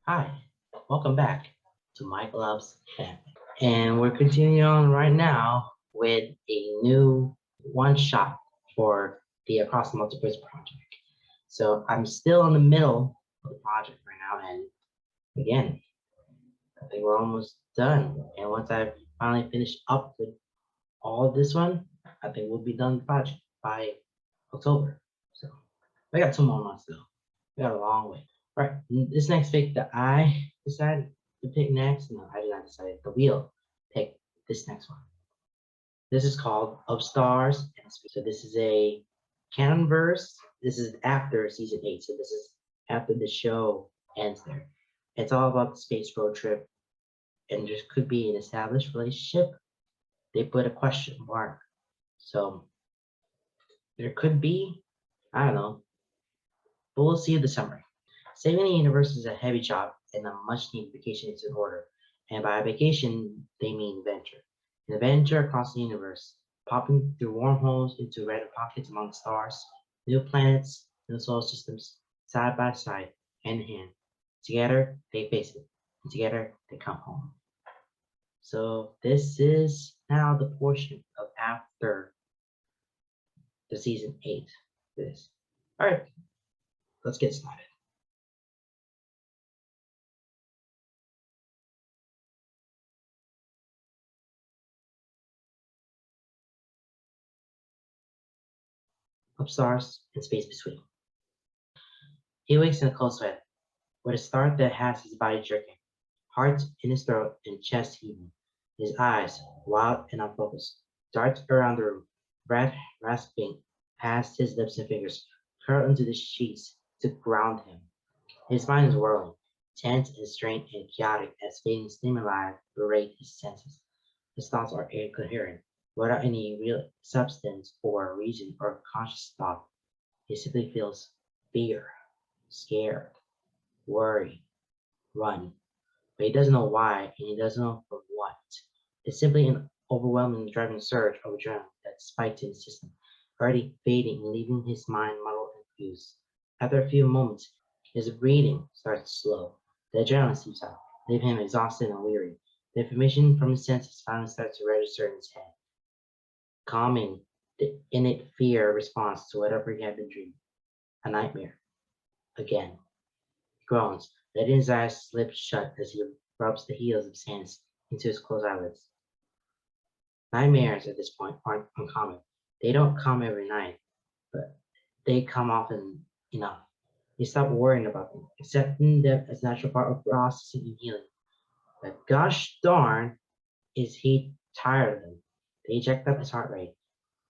Hi, welcome back to Mike Loves Family. And we're continuing on right now with a new one shot for the Across the Multiverse project. So I'm still in the middle of the project right now, and again, I think we're almost done. And once I finally finish up with all of this one, I think we'll be done with the project by October. So we got 2 more months though. We got a long way. Right. This next pick that I decided to pick next, no, I did not decide. The wheel pick this next one. This is called Of Stars and Space. So this is a canon verse. This is after season 8. So this is after the show ends there. It's all about the space road trip, and there could be an established relationship. They put a question mark. So there could be, I don't know, but we'll see the summary. Saving the universe is a heavy job, and a much-needed vacation is in order. And by vacation, they mean adventure. An adventure across the universe, popping through wormholes into random pockets among the stars, new planets, new solar systems, side by side, hand in hand. Together, they face it, and together, they come home. So this is now the portion of after the season 8. This. All right, let's get started. Up stars and space between. He wakes in a cold sweat, with a start that has his body jerking, heart in his throat and chest heaving. His eyes, wild and unfocused, dart around the room, breath rasping past his lips and fingers, curl into the sheets to ground him. His mind is whirling, tense and strained and chaotic as fading stimuli berate his senses. His thoughts are incoherent, without any real substance or reason or conscious thought. He simply feels fear, scared, worry, run, but he doesn't know why and he doesn't know for what. It's simply an overwhelming driving surge of adrenaline that spiked in his system, already fading and leaving his mind muddled and confused. After a few moments, his breathing starts to slow. The adrenaline seeps out, leaving him exhausted and weary. The information from his senses finally starts to register in his head, calming the innate fear response to whatever he had been dreaming. A nightmare. Again. He groans, letting his eyes slip shut as he rubs the heels of his hands into his closed eyelids. Nightmares at this point aren't uncommon. They don't come every night, but they come often enough. He stopped worrying about them, accepting them as a natural part of processing and healing. But gosh darn, is he tired of them. They jacked up his heart rate,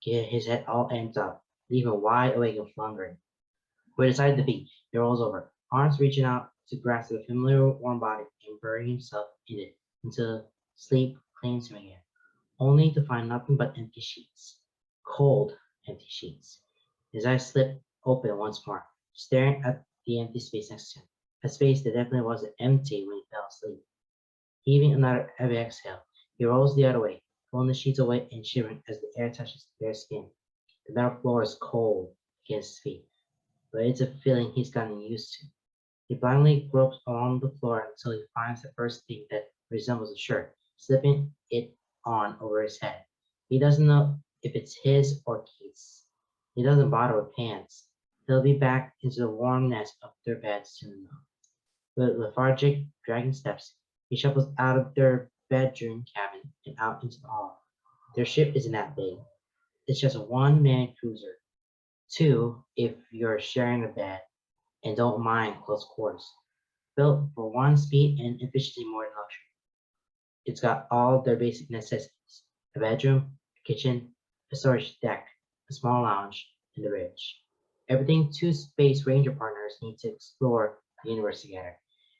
get his head all amped up, leave him wide awake and floundering. Where decided to be, he rolls over, arms reaching out to grasp the familiar warm body and bury himself in it until sleep claims him again, only to find nothing but empty sheets. Cold, empty sheets. His eyes slip open once more, staring at the empty space next to him, a space that definitely wasn't empty when he fell asleep. Heaving another heavy exhale, he rolls the other way, pulling the sheets away and shivering as the air touches his bare skin. The metal floor is cold against his feet, but it's a feeling he's gotten used to. He blindly gropes along the floor until he finds the first thing that resembles a shirt, slipping it on over his head. He doesn't know if it's his or Keith's. He doesn't bother with pants. He'll be back into the warm nest of their bed soon enough. With lethargic, dragging steps, he shuffles out of their bedroom cabin and out into the hall. Their ship isn't that big. It's just a one-man cruiser. Two, if you're sharing a bed and don't mind close quarters. Built for one speed and efficiency more than luxury. It's got all their basic necessities: a bedroom, a kitchen, a storage deck, a small lounge, and a bridge. Everything two space ranger partners need to explore the universe together.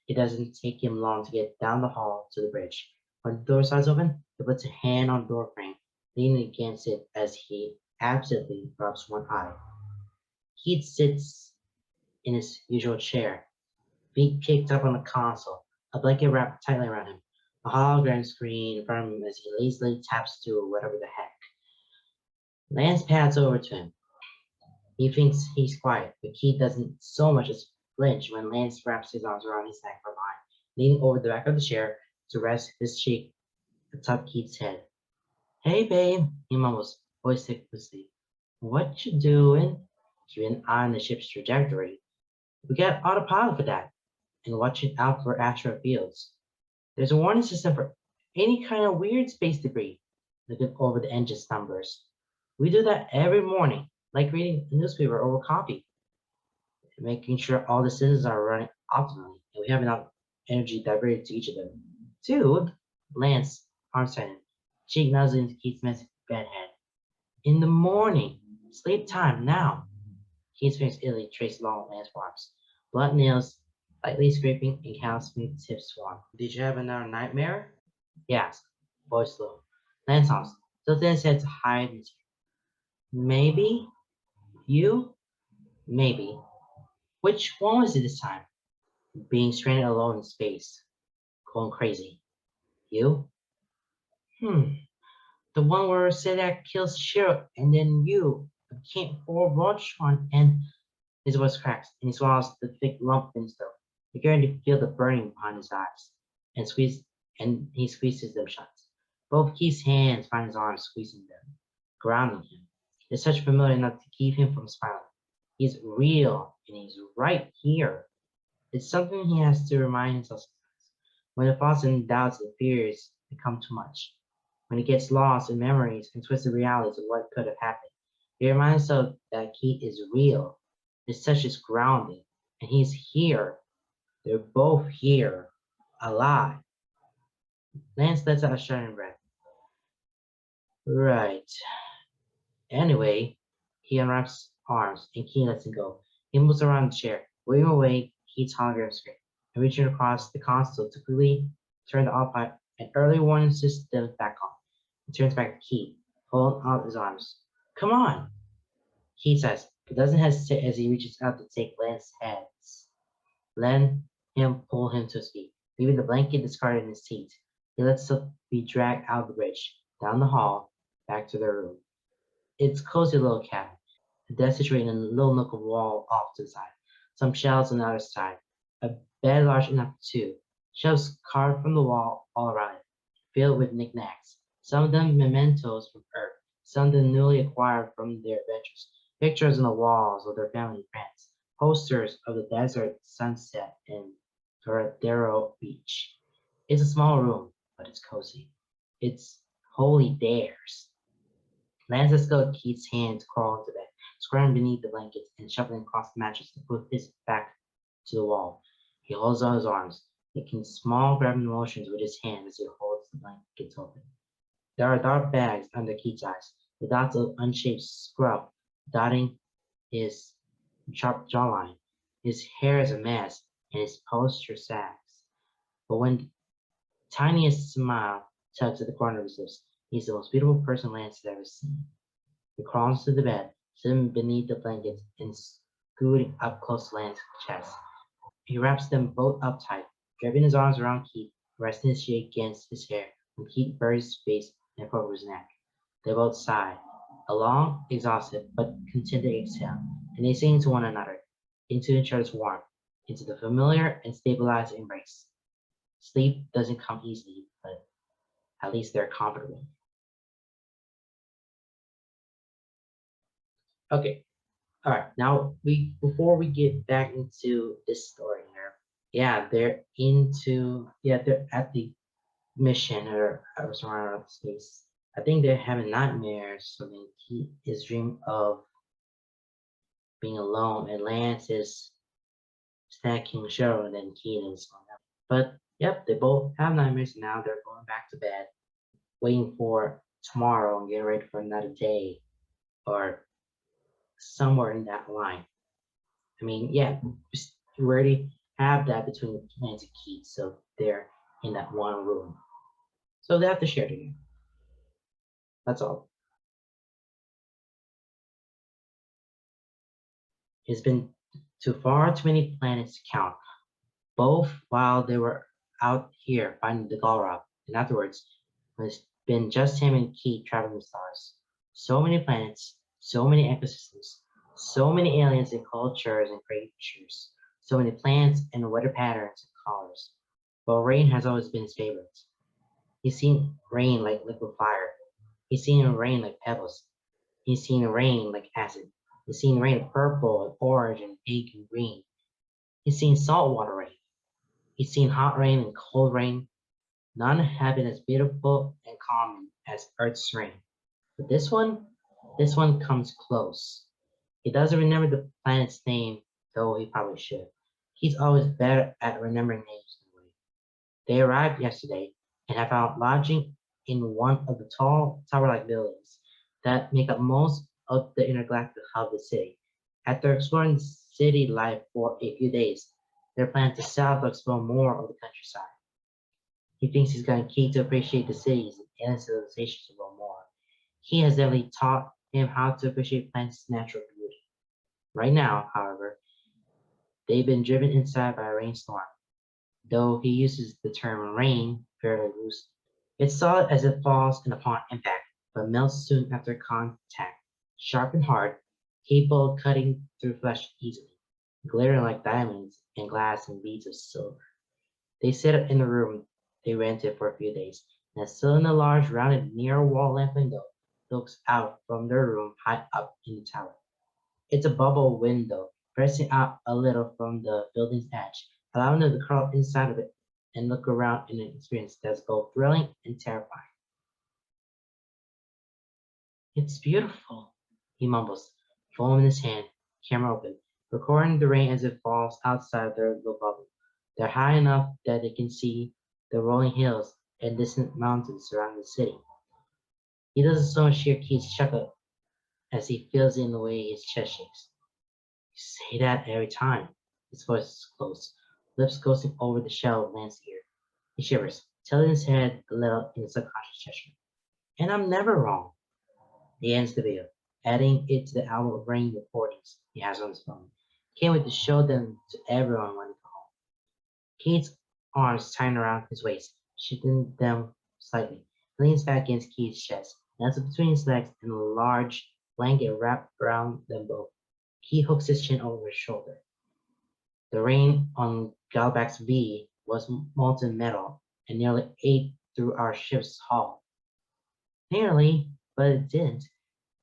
It doesn't take him long to get down the hall to the bridge. When the door slides open, he puts a hand on the door frame, leaning against it as he absently rubs one eye. Keith sits in his usual chair, feet kicked up on the console, a blanket wrapped tightly around him, a hologram screen in front of him as he lazily taps to whatever the heck. Lance pads over to him. He thinks he's quiet, but Keith doesn't so much as flinch when Lance wraps his arms around his neck from behind, leaning over the back of the chair to rest his cheek atop Keith's head. Hey, babe, he mumbles, voice thick with sleep. What you doing? Keeping an eye on the ship's trajectory. We got autopilot for that, and watching out for asteroid fields. There's a warning system for any kind of weird space debris. Looking over the engine's numbers. We do that every morning, like reading a newspaper over coffee, making sure all the systems are running optimally and we have enough energy diverted to each of them. Dude, Lance, arms tightened, cheek nuzzling into Keith's massive bedhead. In the morning, sleep time now. Keith's fingers idly traced along Lance's arms, blunt nails lightly scraping and callous smooth tips swung. Did you have another nightmare? He asked, voice low. Lance humps, tilted his head to hide his maybe? You? Maybe. Which one was it this time? Being stranded alone in space. Going crazy. You? Hmm. The one where Sedak kills Shiro and then you became for Voltron and his voice cracks and he swallows the thick lump in his throat, beginning to feel the burning behind his eyes, and he squeezes them shut. Both Keith's hands find his arms squeezing them, grounding him. It's such familiar enough to keep him from smiling. He's real and he's right here. It's something he has to remind himself sometimes. When the thoughts and doubts and fears become too much. When he gets lost in memories and twisted realities of what could have happened. He reminds himself that Keith is real. His touch is grounding. And he's here. They're both here. Alive. Lance lets out a shuddering breath. Right. Anyway, he unwraps arms and Keith lets him go. He moves around the chair, waving away Keith's hologram screen, and reaching across the console to quickly turn the autopilot and early warning system back on. He turns back to Keith, holding out his arms. Come on, Keith says, but doesn't hesitate as he reaches out to take Lance's hands. Let him pull him to his feet, leaving the blanket discarded in his seat. He lets himself be dragged out of the bridge, down the hall, back to their room. It's a cozy little cabin, a desk situated in a little nook of wall off to the side, some shelves on the other side, a bed large enough for two, shelves carved from the wall all around it, filled with knickknacks, some of them mementos from Earth, some of them newly acquired from their adventures, pictures on the walls of their family and friends, posters of the desert sunset in Torredero Beach. It's a small room, but it's cozy. It's wholly theirs. Lance has got Keith's hands crawl into bed, squirming beneath the blankets and shuffling across the mattress to put his back to the wall. He holds out his arms, making small grabbing motions with his hand as he holds the blankets open. There are dark bags under Keith's eyes, the dots of unshaped scrub dotting his sharp jawline. His hair is a mess, and his posture sags. But when the tiniest smile tugs at the corner of his lips, he's the most beautiful person Lance has ever seen. He crawls to the bed, sitting beneath the blankets and scooting up close to Lance's chest. He wraps them both up tight, draping his arms around Keith, resting his cheek against his hair when Keith buries his face in the crook of his neck. They both sigh, a long, exhausted, but contented exhale, and they sing to one another, into each other's warmth, into the familiar and stabilized embrace. Sleep doesn't come easily, but at least they're comfortable. Okay, all right. Now before we get back into this story here, yeah, they're at the mission or surrounded out space. I think they're having nightmares. So then he is dreaming of being alone, and Lance is stacking Cheryl, and then Keenan is on them. But yep, they both have nightmares. Now they're going back to bed, waiting for tomorrow and getting ready for another day, or somewhere in that line. I mean, yeah, we already have that between Lance and Keith, so they're in that one room. So they have to share together. That's all. It's been too far too many planets to count, both while they were out here finding the Galra, and afterwards, when it's been just him and Keith traveling the stars. So many planets, so many ecosystems, so many aliens and cultures and creatures, So many plants and weather patterns and colors. But rain has always been his favorite. He's seen rain like liquid fire. He's seen rain like pebbles. He's seen rain like acid. He's seen rain of purple and orange and pink and green. He's seen saltwater rain. He's seen hot rain and cold rain. None have been as beautiful and calming as Earth's rain. But this one comes close. He doesn't remember the planet's name, though he probably should. He's always better at remembering names anyway. They arrived yesterday and have found lodging in one of the tall tower-like buildings that make up most of the intergalactic hub of the city. After exploring city life for a few days, they're planning to south to explore more of the countryside. He thinks he's gotten key to appreciate the cities and alien civilizations a little more. He has definitely taught him how to appreciate plants' natural beauty. Right now, however, they've been driven inside by a rainstorm, though he uses the term rain fairly loosely. It's solid as it falls and upon impact, but melts soon after contact, sharp and hard, capable of cutting through flesh easily, glittering like diamonds and glass and beads of silver. They set up in the room they rented for a few days, and still in a large rounded near wall lamp window looks out from their room high up in the tower. It's a bubble window, pressing out a little from the building's edge, allowing them to curl up inside of it and look around in an experience that's both thrilling and terrifying. It's beautiful, he mumbles, phone in his hand, camera open, recording the rain as it falls outside their little bubble. They're high enough that they can see the rolling hills and distant mountains surrounding the city. He doesn't so much hear Keith's chuckle as he feels it in the way his chest shakes. You say that every time. His voice is close, lips ghosting over the shell of Lance's ear. He shivers, tilting his head a little in a subconscious gesture. And I'm never wrong. He ends the video, adding it to the album of rain recordings he has on his phone. Can't wait to show them to everyone when they go home. Keith's arms tighten around his waist, shifting them slightly. He leans back against Keith's chest, nestles between his legs, and a large blanket wrapped around them both. Keith hooks his chin over his shoulder. The rain on Galbac's V was molten metal and nearly ate through our ship's hull. Nearly, but it didn't,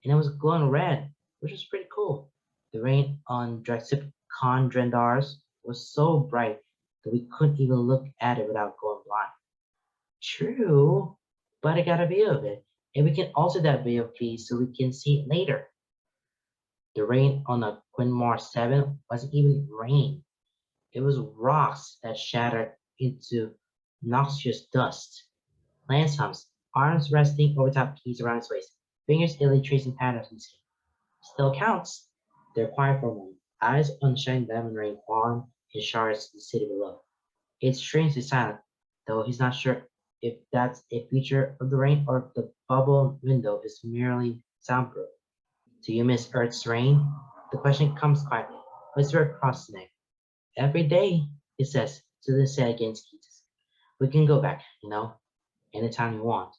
and it was glowing red, which was pretty cool. The rain on Drexicon was so bright that we couldn't even look at it without going blind. True, but I got a video of it, and we can alter that video, please, so we can see it later. The rain on the Quinmar 7 wasn't even rain. It was rocks that shattered into noxious dust. Lance hums, arms resting over top keys around his waist, fingers illy tracing patterns in the skin. Still counts. They're quiet for a moment, eyes on shining diamond rain falling in showers to the city below. It's strangely silent, though he's not sure if that's a feature of the rain or if the bubble window is merely soundproof. Do you miss Earth's rain? The question comes quietly, whispered across the neck. Every day, he says, to the set against Keats. We can go back, anytime you want.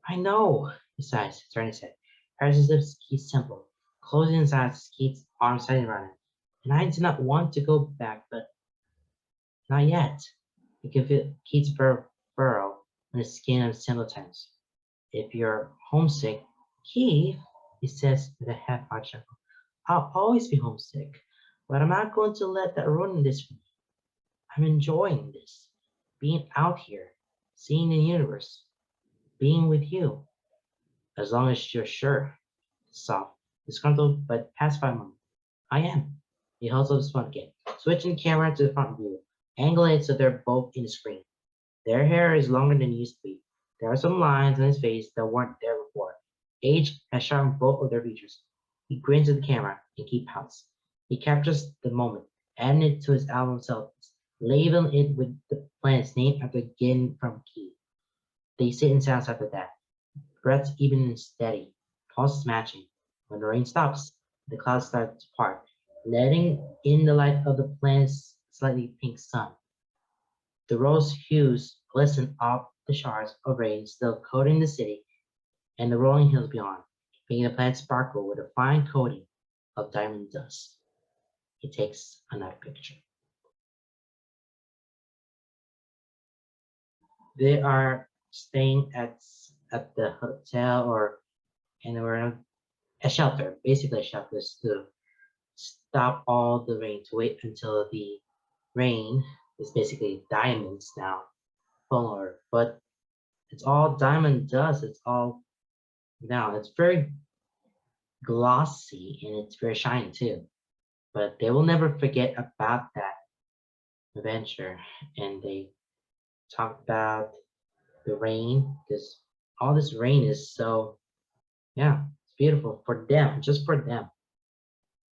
I know, he sighs, turning his head. Harris his lips to Keith's temple, closing his eyes as Keith's arms tighten around him. And I do not want to go back, but not yet. You can feel Keith's furrow on the skin of his temple tense. If you're homesick, Keith, he says with a half-hearted chuckle, I'll always be homesick, but I'm not going to let that ruin this for me. I'm enjoying this, being out here, seeing the universe, being with you, as long as you're sure. Soft, disgruntled, but pacified moment. I am. He holds up his phone again, switching the camera to the front view, angling it so they're both in the screen. Their hair is longer than it used to be. There are some lines on his face that weren't there before. Age has sharpened both of their features. He grins at the camera and keeps pouts. He captures the moment, adding it to his album selfies, labeling it with the planet's name after getting from Key. They sit in silence after that, breaths even and steady, pulses matching. When the rain stops, the clouds start to part, letting in the light of the planet's slightly pink sun. The rose hues glisten off the shards of rain still coating the city and the rolling hills beyond, making the planet sparkle with a fine coating of diamond dust. He takes another picture. They are staying at the hotel or anywhere, a shelter, basically a shelter to stop all the rain, to wait until the rain is basically diamonds now, fuller, but it's all diamond dust. It's all now. It's very glossy and it's very shiny too. But they will never forget about that adventure. And they talk about the rain because all this rain is so, yeah, it's beautiful for them, just for them,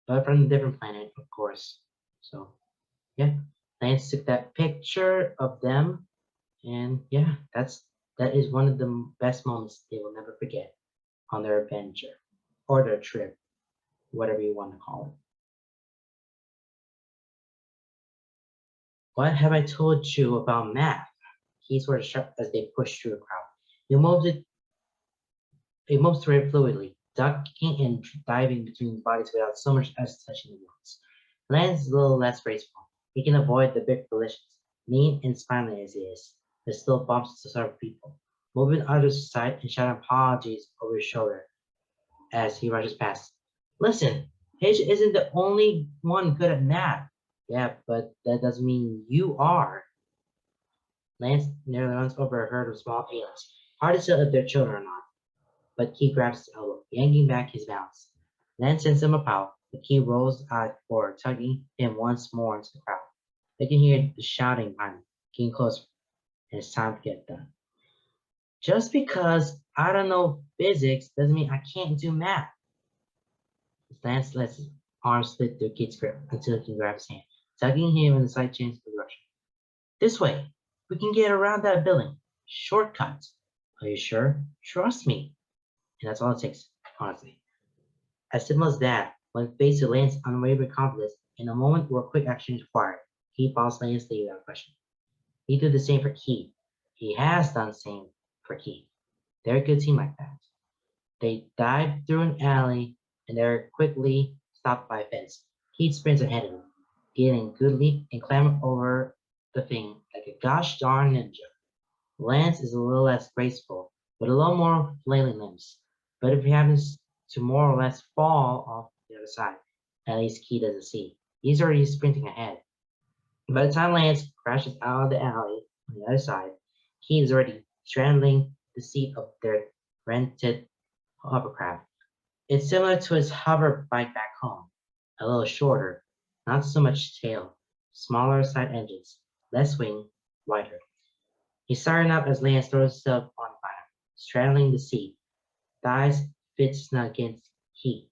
but from a different planet, of course. So yeah, Lance took that picture of them, and yeah, that is one of the best moments they will never forget on their adventure or their trip, whatever you want to call it. What have I told you about math? He sort of shut as they pushed through the crowd. He moves through it fluidly, ducking and diving between bodies without so much as touching the walls. Lance is a little less graceful. He can avoid the big collisions. Mean and smiling as he is, but still bumps into several people, moving others aside and shouting apologies over his shoulder as he rushes past. Listen, Paige isn't the only one good at math. Yeah, but that doesn't mean you are. Lance nearly runs over a herd of small aliens. Hard to tell if they're children or not, but Key grabs his elbow, yanking back his balance. Lance sends him a pout, but Key rolls out forward, tugging him once more into the crowd. They can hear the shouting behind him, getting closer, and it's time to get done. Just because I don't know physics doesn't mean I can't do math. Lance lets his arm slip through Keith's grip until he can grab his hand, tugging him in a slight change of direction. This way, we can get around that building. Shortcut. Are you sure? Trust me. And that's all it takes, honestly. As simple as that, when faced with Lance's unwavering confidence, in a moment where quick action is required, he follows Lance's lead without question. He did the same for Keith. He has done the same for Keith. They're a good team like that. They dive through an alley and they're quickly stopped by a fence. Keith sprints ahead of them, getting a good leap and clamber over the thing like a gosh darn ninja. Lance is a little less graceful, with a little more flailing limbs, but if he happens to more or less fall off the other side, at least Key doesn't see. He's already sprinting ahead. By the time Lance crashes out of the alley on the other side, Key is already straddling the seat of their rented hovercraft. It's similar to his hover bike back home, a little shorter, not so much tail, smaller side engines, less wing, wider. He's starting up as Lance throws himself on fire, straddling the seat, thighs fit snug against Keith.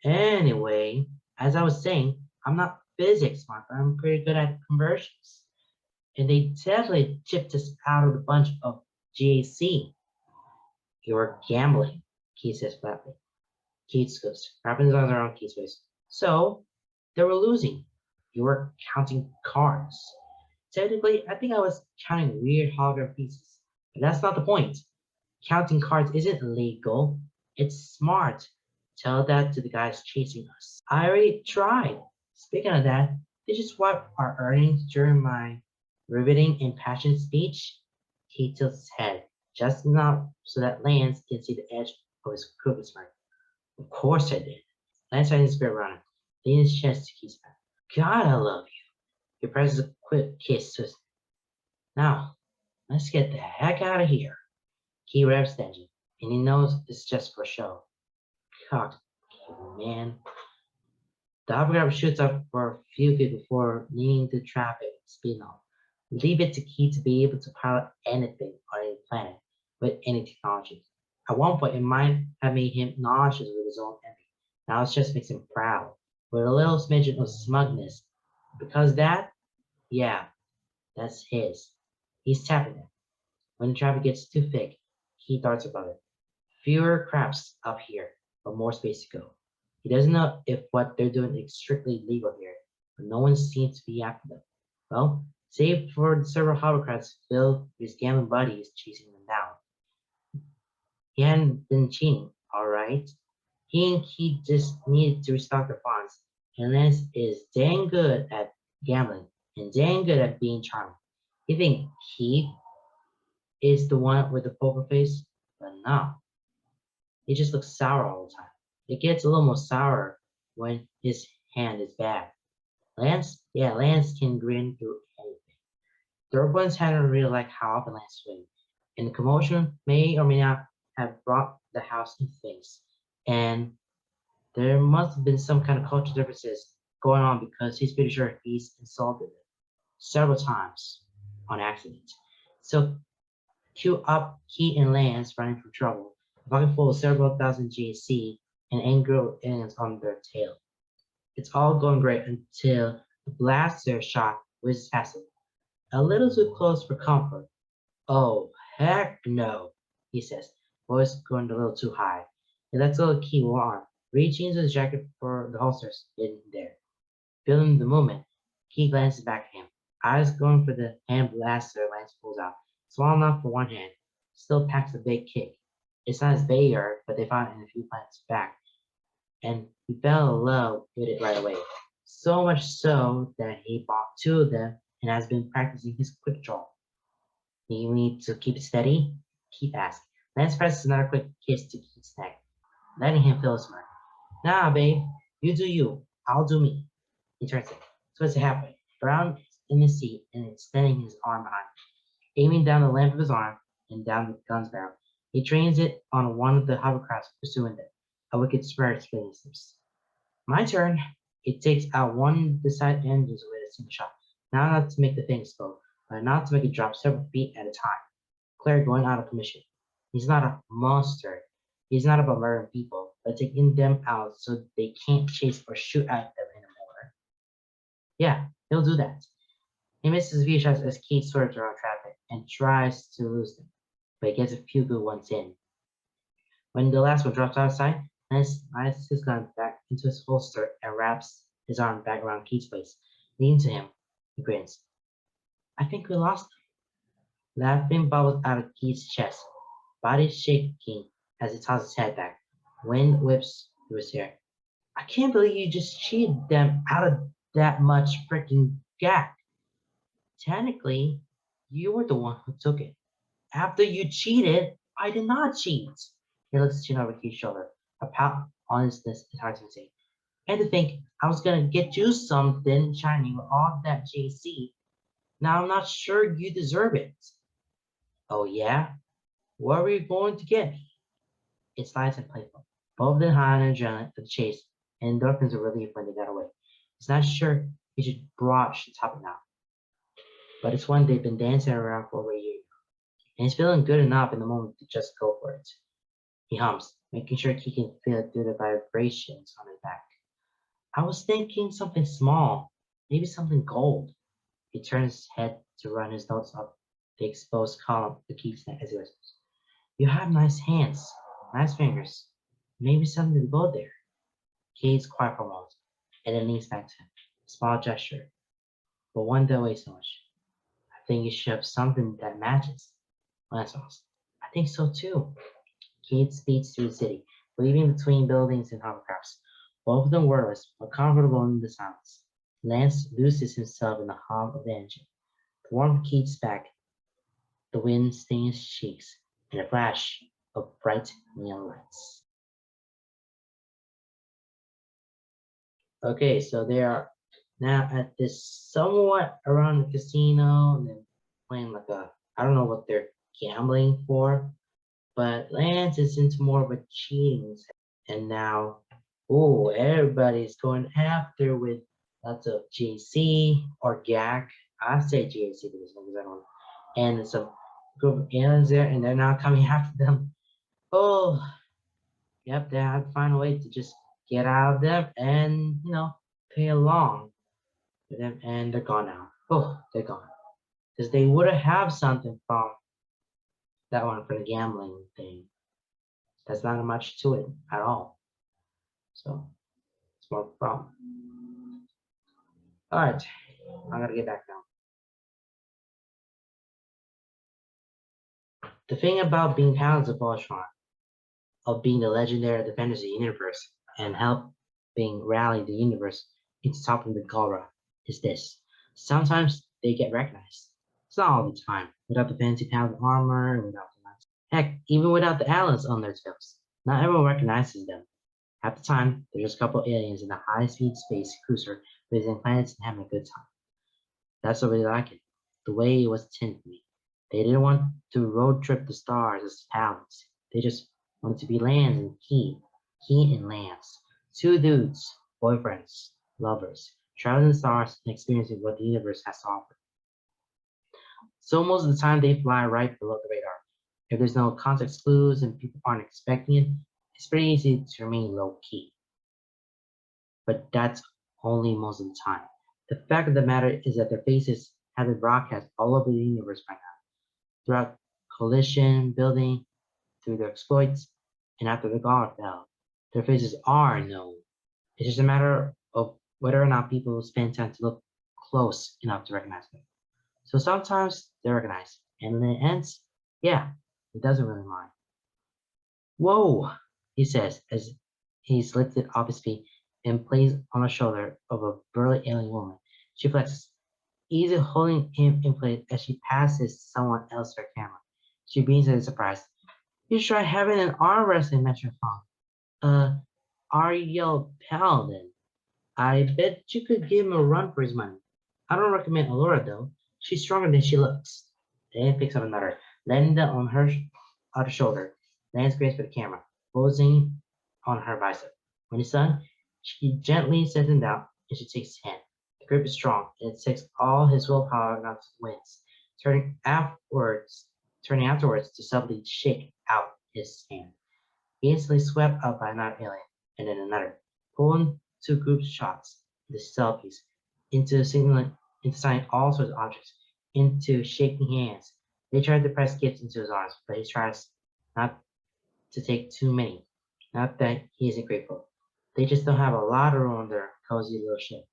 Anyway, as I was saying, I'm not physics smart, but I'm pretty good at conversions. And they definitely chipped us out of the bunch of GAC. You're gambling, Keith says flatly. Keith scoops, wrapping his arms around Keith's waist. So, they were losing. You were counting cards. Technically, I think I was counting weird hologram pieces. But that's not the point. Counting cards isn't illegal. It's smart. Tell that to the guys chasing us. I already tried. Speaking of that, did you swipe our earnings during my riveting and passionate speech? He tilts his head, just enough so that Lance can see the edge of his crooked smirk. Of course I did. Lance had his spirit running, leaning his chest to Keith's back. God, I love you. He presses a quick kiss to his. Now, let's get the heck out of here. He revs the engine, and he knows it's just for show. God, man. The hovercraft shoots up for a few feet before needing the traffic and speeding off. Leave it to Key to be able to pilot anything on any planet with any technology. At one point, it might have made him nauseous with his own envy. Now it just makes him proud, with a little smidgen of smugness. Because that, yeah, that's his. He's tapping it. When the traffic gets too thick, he darts above it. Fewer crafts up here, but more space to go. He doesn't know if what they're doing is strictly legal here, but no one seems to be after them. Well, save for the several hovercrafts filled with his gambling buddies chasing them down. He hadn't been cheating, alright? He and Keith just needed to restock their funds, and Lance is dang good at gambling and dang good at being charming. You think Keith is the one with the poker face, but no, he just looks sour all the time. It gets a little more sour when his hand is bad. Lance, yeah, Lance can grin through anything. The ones hadn't really liked how often Lance swing, and the commotion may or may not have brought the house into things. And there must have been some kind of cultural differences going on because he's pretty sure he's insulted it several times on accident. So cue up Key and Lance running from trouble, a pocket full of several thousand GC and angry aliens on their tail. It's all going great until the blaster shot whizzes past them, a little too close for comfort. Oh, heck no, he says, voice going a little too high. He lets go of Key one arm, reaching into his jacket for the holsters hidden there. Feeling the movement, Key glances back at him, eyes going for the hand blaster Lance pulls out. Small enough for one hand, still packs a big kick. It's not his Bayard, but they found it in a few plants back, and he fell in love with it right away. So much so that he bought two of them and has been practicing his quick draw. You need to keep it steady? Keep asking. Lance presses another quick kiss to Keith's neck, letting him feel a smirk. Nah, babe, you do you, I'll do me. He turns it, splits it halfway, Brown in his seat and extending his arm behind, aiming down the length of his arm and down the gun's barrel. He trains it on one of the hovercrafts pursuing them, a wicked smirk splitting his lips. My turn. It takes out one of the side engines with a single shot, now not to make the thing explode, but not to make it drop several feet at a time. Claire going out of commission. He's not a monster. He's not about murdering people, but taking them out so they can't chase or shoot at them anymore. Yeah, he'll do that. He misses V shots as Keith swerves around traffic and tries to lose them, but he gets a few good ones in. When the last one drops outside, Lance slides his gun back into his holster and wraps his arm back around Keith's waist, leaning to him. He grins. I think we lost him. Laughing bubbles out of Keith's chest, body shaking as he tosses his head back. Wind whips through his hair. I can't believe you just cheated them out of that much freaking gas. Technically, you were the one who took it. After you cheated, I did not cheat. He looks his chin over Keith's shoulder, a pout on his lips is hard to say. And to think I was gonna get you something shiny with all that JC. Now I'm not sure you deserve it. Oh yeah? What were you going to get me? It's nice and playful. Both of them high on adrenaline for the chase, and endorphins are relief when they got away. He's not sure he should broach the topic now, but it's one they've been dancing around for over a year, and he's feeling good enough in the moment to just go for it. He hums, making sure he can feel it through the vibrations on his back. I was thinking something small, maybe something gold. He turns his head to run his notes up the exposed column to Keith's neck as he whispers. You have nice hands, nice fingers. Maybe something to go there. Keith's quiet for a moment, and then leans back to him. A small gesture, but one that weighs so much. I think you should have something that matches. Lance asks. I think so too. Keith speeds through the city, weaving between buildings and hovercrafts. Both of them wordless, but comfortable in the silence. Lance loses himself in the hum of the engine. The warmth Keith's back, the wind stings his cheeks, and a flash of bright neon lights. Okay, so they are now at this somewhat around the casino and then playing like a I don't know what they're gambling for, but Lance is into more of a cheating and now everybody's going after with lots of GC or GAC. I say GAC because I don't know. And some group of aliens there and they're now coming after them. Oh, yep, they have to find a way to just get out of them and pay along with them and they're gone now. Oh, they're gone. Because they would have something from that one for the gambling thing. There's not much to it at all. So it's more problem. Alright, I gotta get back now. The thing about being Paladins of Voltron, of being the legendary defenders of the universe, and helping rally the universe into toppling the Gora, is this. Sometimes they get recognized. It's not all the time. Without the fancy paladin armor, without the knights. Heck, even without the allies on their tails. Not everyone recognizes them. Half the time, they're just a couple aliens in a high-speed space cruiser visiting planets and having a good time. That's what I really like it. The way it was tinted for me. They didn't want to road trip the stars as talents. They just wanted to be Lance and Key and Lance. Two dudes, boyfriends, lovers, traveling the stars and experiencing what the universe has to offer. So most of the time they fly right below the radar. If there's no context clues and people aren't expecting it, it's pretty easy to remain low key. But that's only most of the time. The fact of the matter is that their faces have been broadcast all over the universe by now, throughout collision building, through their exploits, and after the god fell. Their faces are known. It's just a matter of whether or not people spend time to look close enough to recognize them. So sometimes they recognize, and when it ends, yeah, it doesn't really mind. Whoa, he says as he's lifted off his feet and placed on the shoulder of a burly alien woman. She flexes, easily holding him in place as she passes someone else her camera. She beams in surprise. You should try having an arm wrestling match your phone. Ariel Paladin. I bet you could give him a run for his money. I don't recommend Alora though. She's stronger than she looks. Dan picks up another, landing on her other shoulder. Lance grabs for the camera, posing on her bicep. When he's done, she gently sets him down and she takes his hand. The grip is strong and it takes all his willpower not to wince, turning afterwards to suddenly shake out his hand. He instantly swept up by another alien, and then another, pulling two group shots, into selfies, into signing all sorts of objects, into shaking hands. They try to press gifts into his arms, but he tries not to take too many. Not that he isn't grateful. They just don't have a lot of room on their cozy little ship.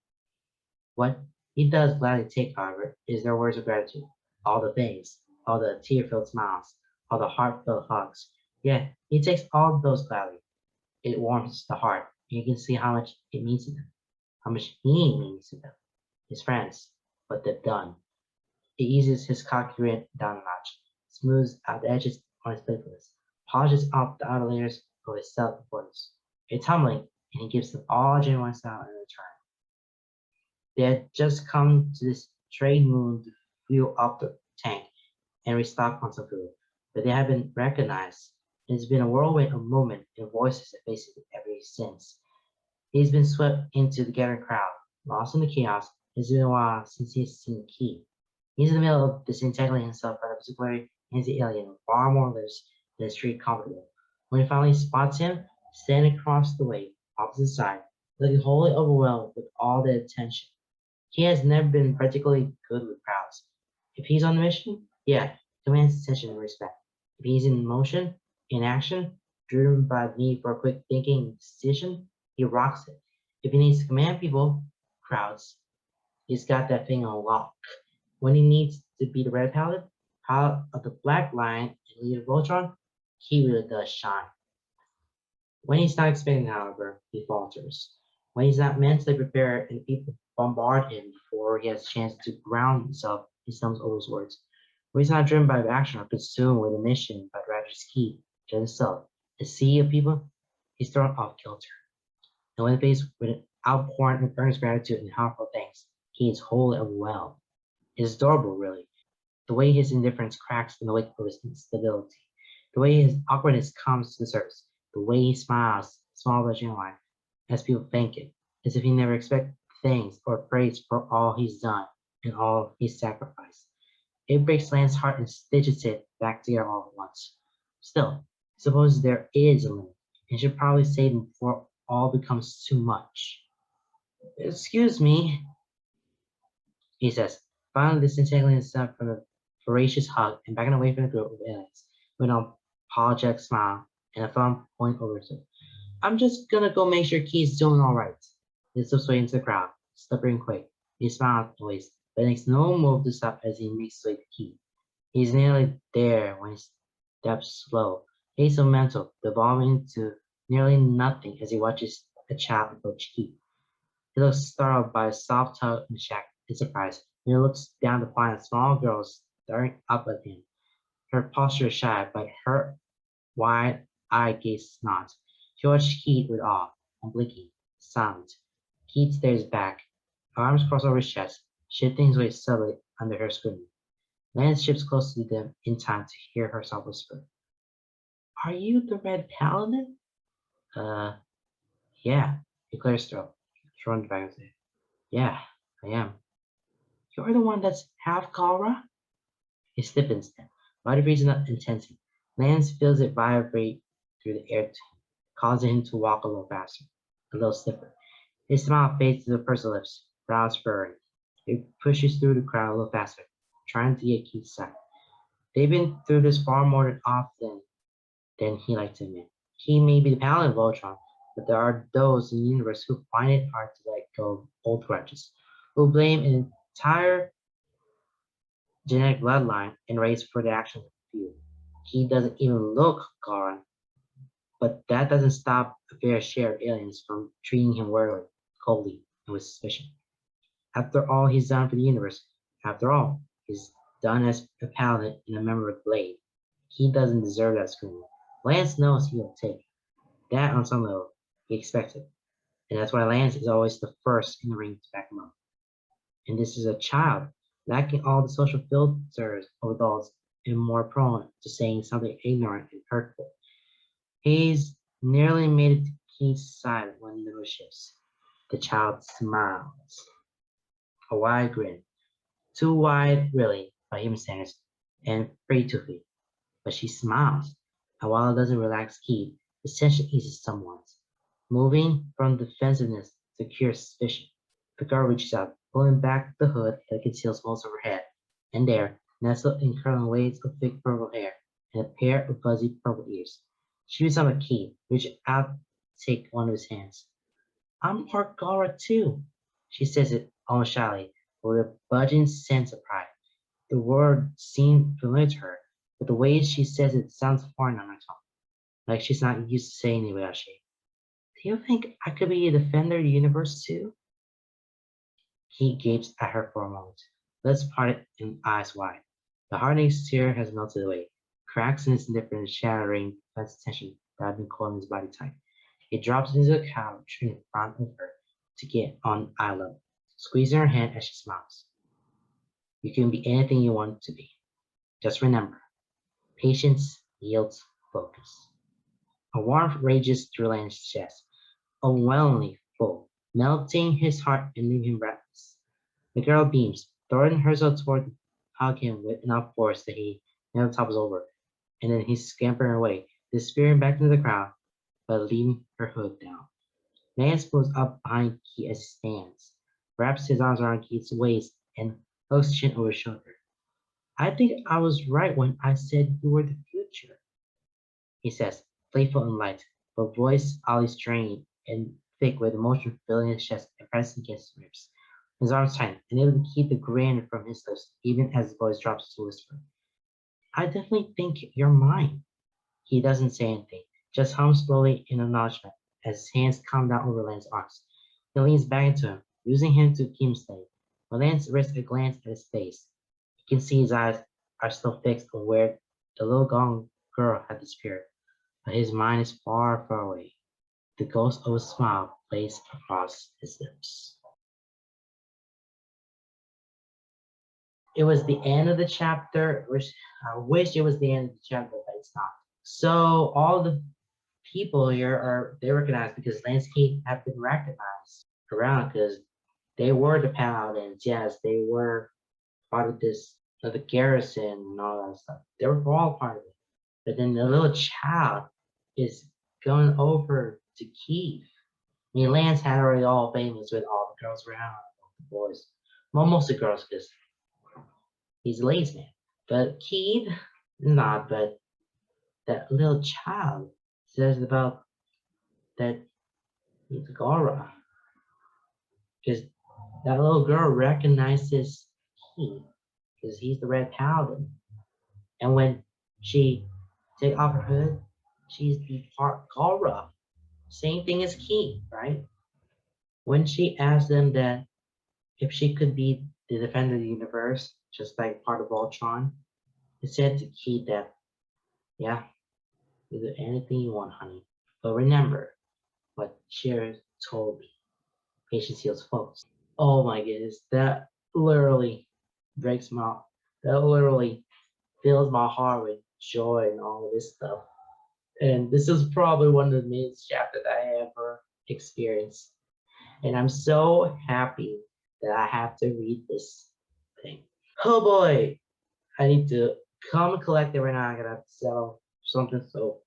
What he does gladly take, however, is their words of gratitude. All the things, all the tear-filled smiles, all the heartfelt hugs. Yeah, he takes all those gladly. It warms the heart, and you can see how much it means to them, how much he means to them, his friends, what they've done. It eases his cocky grin down a notch, smooths out the edges on his playfulness, polishes off the outer layers of his self-importance. It's humbling, and he gives them all genuine style in return. They had just come to this trade moon to fuel up the tank and restock on some food, but they have been recognized. It's been a whirlwind of movement and voices that faces ever since. He's been swept into the gathering crowd, lost in the chaos. It's been a while since he's seen Key. He's in the middle of disentangling himself from the particular anti-alien with far more lives than is street comfortable. When he finally spots him, standing across the way, opposite side, looking wholly overwhelmed with all the attention. He has never been particularly good with crowds. If he's on a mission, yeah, he commands attention and respect. If he's in motion, in action, driven by the need for a quick thinking decision, he rocks it. If he needs to command people, crowds, he's got that thing on lock. When he needs to be the red paladin, pilot of the black lion, and leader Voltron, he really does shine. When he's not expecting, however, he falters. When he's not mentally prepared and people bombard him before he has a chance to ground himself, he stumbles over his words. When he's not driven by action or consumed with a mission, but rather his key, just himself, a sea of people, he's thrown off kilter. And when faced with an outpouring of earnest gratitude and heartfelt thanks, he is wholly overwhelmed. It's adorable, really, the way his indifference cracks in the wake of his instability, the way his awkwardness comes to the surface, the way he smiles, small but genuine, as people thank him, as if he never expected thanks or praise for all he's done and all he's sacrificed. It breaks Lance's heart and stitches it back together all at once. Still, suppose there is a limit, and should probably save him before all becomes too much. Excuse me, he says, finally disentangling himself from the voracious hug and backing away from the group of aliens with an apologetic smile and a thumb pointing over to him. I'm just gonna go make sure Key's doing alright. He slips away into the crowd, slippery and quick. He smiles and waits, but makes no move to stop as he makes his way to Key. He's nearly there when he steps slow, haste of mental, devolving to nearly nothing as he watches a child approach Key. He looks startled by a soft tug in the shack in surprise. He looks down to find a small girl staring up at him. Her posture is shy, but her wide-eyed gaze is not. She watches Keith with awe, unblinking, silent. Keith stares back, arms crossed over his chest, shifting his weight subtly under her screen. Lance shifts close to them in time to hear her soft whisper. Are you the Red Paladin? Uh, yeah, he clears his throat, throwing back and say, yeah, I am. You're the one that's half Kara? He stiffens then, body freezing up intensely. Lance feels it vibrate through the air to him, causing him to walk a little faster, a little stiffer. His smile fades to the pursed lips, brows furrowing. He pushes through the crowd a little faster, trying to get Keith's side. They've been through this far more often than he liked to admit. He may be the paladin of Voltron, but there are those in the universe who find it hard to let go of old grudges, who blame an entire genetic bloodline and race for the actions of a few. He doesn't even look Garan, but that doesn't stop a fair share of aliens from treating him warily, coldly, and with suspicion. After all he's done for the universe, after all he's done as a paladin and a member of the Blade, he doesn't deserve that scrutiny. Lance knows he'll take it. That, on some level, he expects it. And that's why Lance is always the first in the ring to back him up. And this is a child, lacking all the social filters of adults and more prone to saying something ignorant and hurtful. He's nearly made it to Keith's side when the mood shifts. The child smiles. A wide grin. Too wide, really, by human standards, and pretty toothy. But she smiles, and while it doesn't relax Keith, the tension eases somewhat, moving from defensiveness to curious suspicion. The girl reaches out, pulling back the hood that conceals most of her head, and there, nestled in curling waves of thick purple hair and a pair of fuzzy purple ears. She reaches out a key, reaches out to take one of his hands. I'm part Gara too, she says it almost shyly, with a budging sense of pride. The word seemed familiar to her, but the way she says it sounds foreign on her tongue, like she's not used to saying it without shame. Do you think I could be a defender of the universe too? He gapes at her for a moment, lips parted and eyes wide. The hardening stare has melted away, cracks in his indifference shattering defense tension that had been holding his body tight. He drops into the couch in front of her to get on eye level, squeezing her hand as she smiles. You can be anything you want to be. Just remember, patience yields focus. A warmth rages through Lance's chest, overwhelmingly full, melting his heart and leaving him breathless. The girl beams, throwing herself toward to hug him with enough force that he nearly topples over, and then he's scampering away, disappearing back into the crowd, but leaving her hood down. Lance moves up behind Keith as he stands, wraps his arms around Keith's waist, and hooks his chin over his shoulder. I think I was right when I said you were the future, he says, playful and light, but voice oddly strained and thick with emotion filling his chest and pressing against his ribs. His arms tighten, unable to keep the grin from his lips, even as his voice drops to a whisper. I definitely think you're mine. He doesn't say anything, just hums slowly in acknowledgement as his hands calm down over Lance's arms. He leans back into him, using him to keep him steady. When Lance risks a glance at his face, he can see his eyes are still fixed on where the little gone girl had disappeared, but his mind is far, far away. The ghost of a smile plays across his lips. It was the end of the chapter, which I wish it was the end of the chapter, but it's not. So all the people here are they recognized because landscape have been recognized around because they were the paladins. Yes, they were part of this of the garrison and all that stuff. They were all part of it. But then the little child is going over to Keith. I mean, Lance had already all famous with all the girls around, the boys. Well, most of the girls because he's a ladies' man. But Keith, not. But that little child says about that he's Gora because that little girl recognizes Keith because he's the Red Paladin. And when she take off her hood, she's the part Gora. Same thing as Keith, right? When she asked them that if she could be the defender of the universe, just like part of Voltron, He said to Kate that, yeah, you do anything you want, honey. But remember what Cher told me. Patience heals folks. Oh my goodness, that literally breaks my, that literally fills my heart with joy and all of this stuff. And this is probably one of the meanest chapters I ever experienced. And I'm so happy that I have to read this thing. Oh boy, I need to come collect it right now. I gotta sell something, so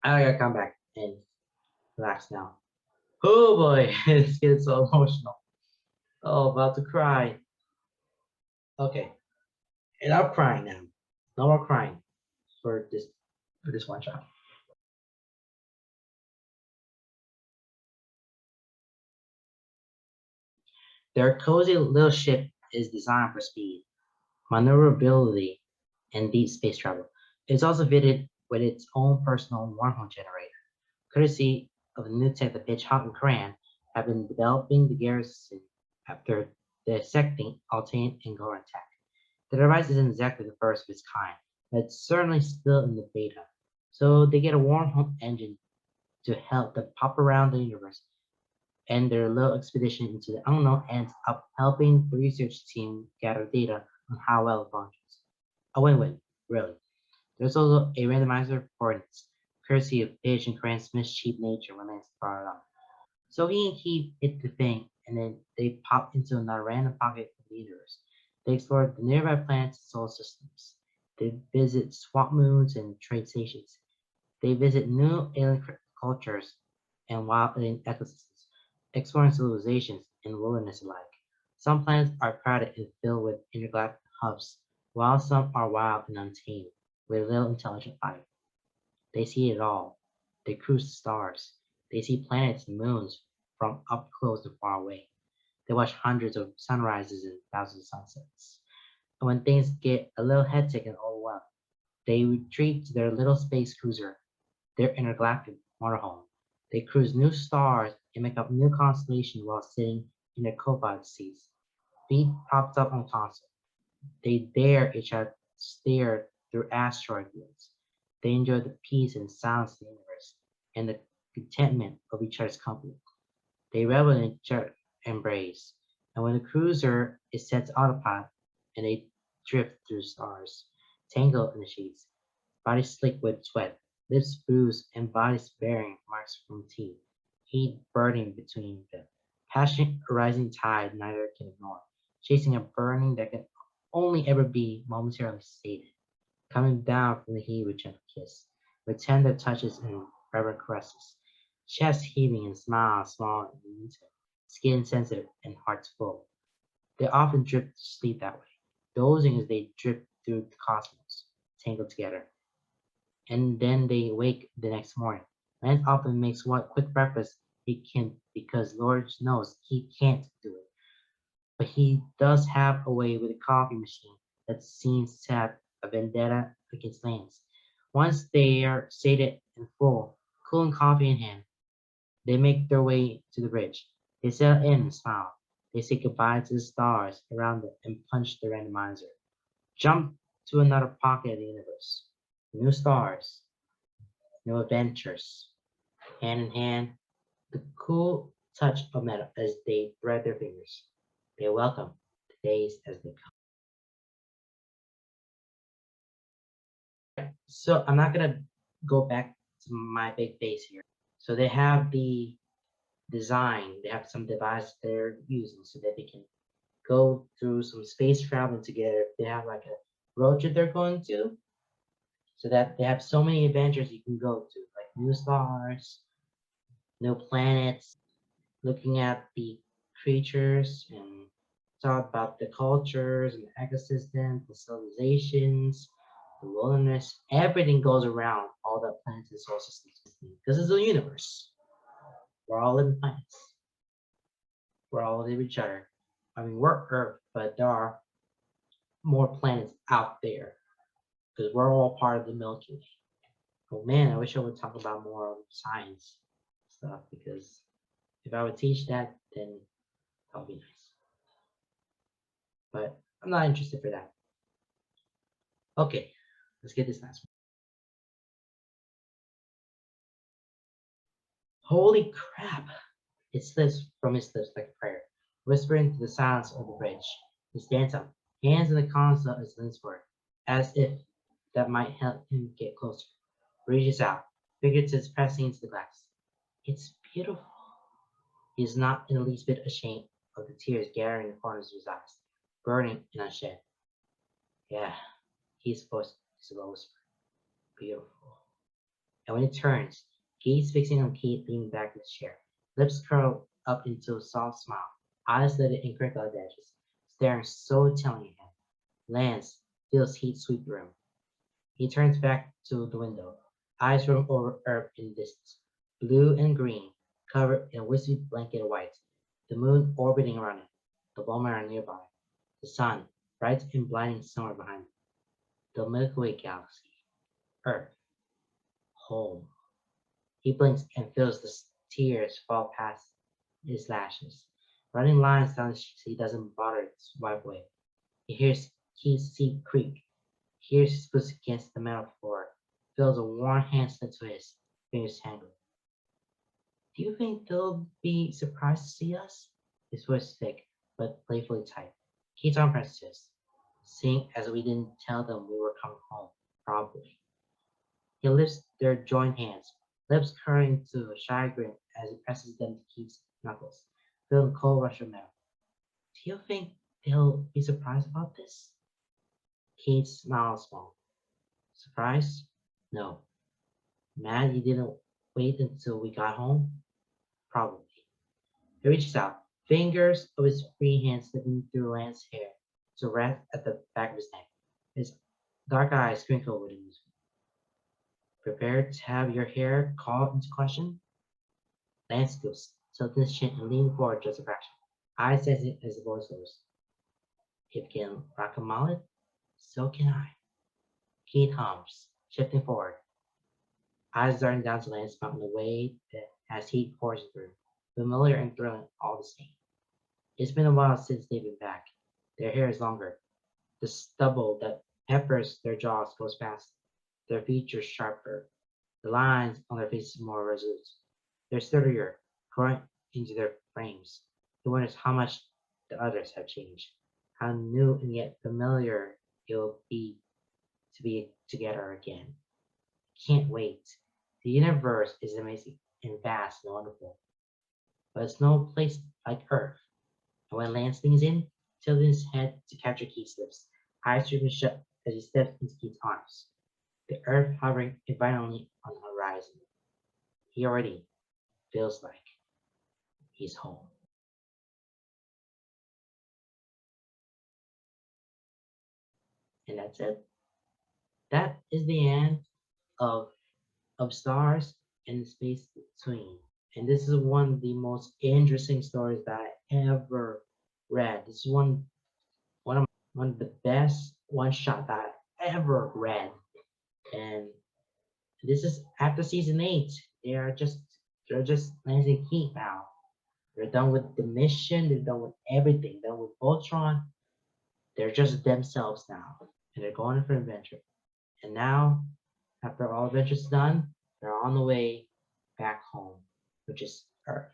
I gotta come back and relax now. Oh boy, it's getting so emotional. Oh, about to cry. Okay, and I'm crying now. No more crying for this one shot. Their cozy little ship is designed for speed, maneuverability, and deep space travel. It's also fitted with its own personal wormhole generator, courtesy of the new tech that Hitchcock and Cran have been developing the garrison after dissecting Altain and Goran tech. The device isn't exactly the first of its kind, but it's certainly still in the beta. So they get a wormhole engine to help them pop around the universe, and their little expedition into the unknown ends up helping the research team gather data on how well it functions. A win-win, really. There's also a randomizer for its courtesy of Page and Cran's mischief nature when it's brought up. So he and Keith hit the thing, and then they pop into another random pocket of the universe. They explore the nearby planets and solar systems. They visit swamp moons and trade stations. They visit new alien cultures and wild alien ecosystems, exploring civilizations and wilderness alike. Some planets are crowded and filled with intergalactic hubs, while some are wild and untamed, with little intelligent life. They see it all. They cruise the stars. They see planets and moons from up close and far away. They watch hundreds of sunrises and thousands of sunsets. And when things get a little hectic and overwhelmed, they retreat to their little space cruiser, their intergalactic motorhome. They cruise new stars and make up new constellations while sitting in their co-pilot seats, feet propped up on console. They dare each other stare through asteroid fields. They enjoy the peace and silence of the universe and the contentment of each other's company. They revel in each other's embrace. And when the cruiser is set to autopilot and they drift through stars, tangled in the sheets, bodies slick with sweat, lips bruised, and bodies bearing marks from teeth, heat burning between them. Passion a rising tide neither can ignore, chasing a burning that can only ever be momentarily sated, coming down from the heat with gentle kiss, with tender touches and reverent caresses, chest heaving and smiles small and intimate, skin sensitive and hearts full. They often drift to sleep that way, dozing as they drift through the cosmos, tangled together. And then they wake the next morning. Lance often makes one quick breakfast he can because Lord knows he can't do it. But he does have a way with a coffee machine that seems to have a vendetta against Lance. Once they are sated and full, cooling coffee in hand, they make their way to the bridge. They settle in and smile. They say goodbye to the stars around them and punch the randomizer. Jump to another pocket of the universe. New stars, new adventures. Hand in hand, the cool touch of metal as they thread their fingers. They welcome the days as they come. So I'm not gonna go back to my big face here. So they have the design, they have some device they're using so that they can go through some space traveling together. They have like a road trip they're going to, so that they have so many adventures you can go to, like new stars, new planets, looking at the creatures and talk about the cultures and ecosystems, the civilizations, the wilderness. Everything goes around all the planets and solar systems. This is a universe. We're all living planets. We're all live each other. I mean, we're Earth, but there are more planets out there because we're all part of the Milky Way. Oh man, I wish I would talk about more science stuff because if I would teach that, then that would be nice. But I'm not interested for that. Okay, let's get this last one. Holy crap! It slips from his lips like a prayer, whispering through the silence of the bridge. He stands up, hands in the console as leans forward, as if that might help him get closer. Reaches out, fingertips pressing into the glass. It's beautiful. He is not in the least bit ashamed of the tears gathering in the corners of his eyes, burning and unshed. Yeah, he's supposed to whisper. Beautiful. And when it turns, gaze fixing on Kate leaning back in the chair, lips curled up into a soft smile, eyes lit in crinkle edges, staring so telling at him. Lance feels heat sweep the room. He turns back to the window, eyes roam over earth in the distance, blue and green, covered in a wispy blanket of white, the moon orbiting around it, the Bowmare nearby, the sun, bright and blinding somewhere behind it, the Milky Way galaxy, Earth, home. He blinks and feels the tears fall past his lashes, running lines down his cheeks he doesn't bother to wipe away. He hears Keith's seat creak, hears his boots against the metal floor, feels a warm hand slip to his, fingers tangled. Do you think they'll be surprised to see us? His voice thick, but playfully tight. Keith's arm presses his, seeing as we didn't tell them we were coming home, probably. He lifts their joined hands, lips curling to a shy grin as he presses them to Keith's knuckles, feeling the cold rush of metal. Do you think they'll be surprised about this? Keith smiles small. Surprised? No. Mad you didn't wait until we got home? Probably. He reaches out, fingers of his free hand slipping through Lance's hair to rest at the back of his neck. His dark eyes twinkle with amusement. Prepared to have your hair called into question? Lance goes, tilting his chin and leaning forward just a fraction. Eyes sensing as the voice goes. If you can rock a mullet, so can I. Keith hums, shifting forward, eyes darting down to Lance's mouth in a way that has heat coursing through, familiar and thrilling all the same. It's been a while since they've been back. Their hair is longer. The stubble that peppers their jaws goes past. Their features sharper. The lines on their faces more resolute. They're sturdier, growing into their frames. He wonders how much the others have changed, how new and yet familiar it will be to be together again. Can't wait. The universe is amazing and vast and wonderful, but it's no place like Earth. And when Lance leans in, tilting his head to capture Keith's lips, eyes driven shut as he steps into Keith's arms, the Earth hovering invitingly on the horizon. He already feels like he's home. And that's it. That is the end of Stars and the Space Between. And this is one of the most interesting stories that I ever read. This is one of the best one shot that I ever read. And this is after season 8. They're just Lansing Heat now. They're done with the mission, they're done with everything, done with Voltron. They're just themselves now. And they're going for adventure. And now, after all adventures done, they're on the way back home, which is Earth.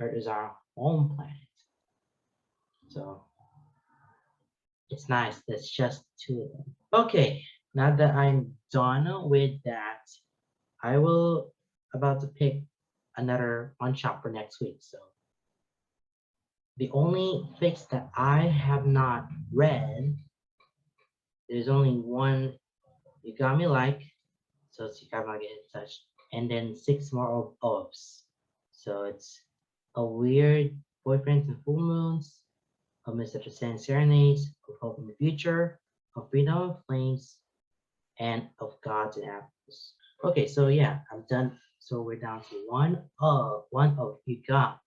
Earth is our home planet. So it's nice. There's just two of them. Okay, now that I'm done with that, I will about to pick another one shot for next week. So the only fix that I have not read, there's only one. You got me like, so it's you got me get in touch, and then 6 more of ofs. So it's a weird boyfriends and full moons, of misunderstanding serenades, of hope in the future, of freedom of flames, and of gods and apples. Okay, so yeah, I'm done. So we're down to one of you got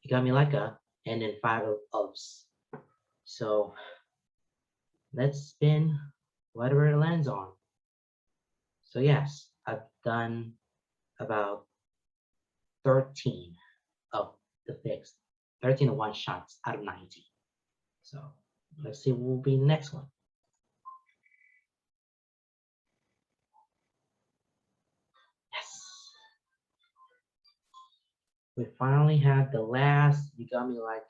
me like a, and then 5 of ofs. So let's spin whatever it lands on. So yes, I've done about 13 of the fixed, 13 of one shots out of 90. So let's see what will be the next one. We finally have the last Yugami like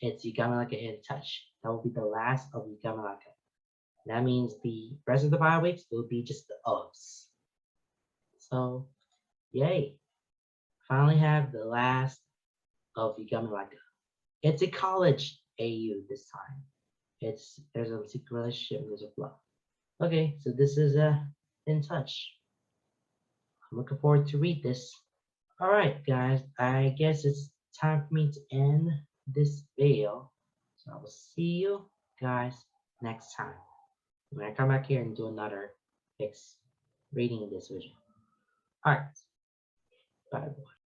it's Yugami like a hidden touch. That will be the last of Yugami like that means the rest of the bioweeks will be just the Uggs. So yay. Finally have the last of Yugami like it's a college AU this time. There's a secret relationship, there's a fluff. Okay, so this is in touch. I'm looking forward to read this. Alright guys, I guess it's time for me to end this video. So I will see you guys next time. When I come back here and do another fix reading this vision. Alright, bye everyone.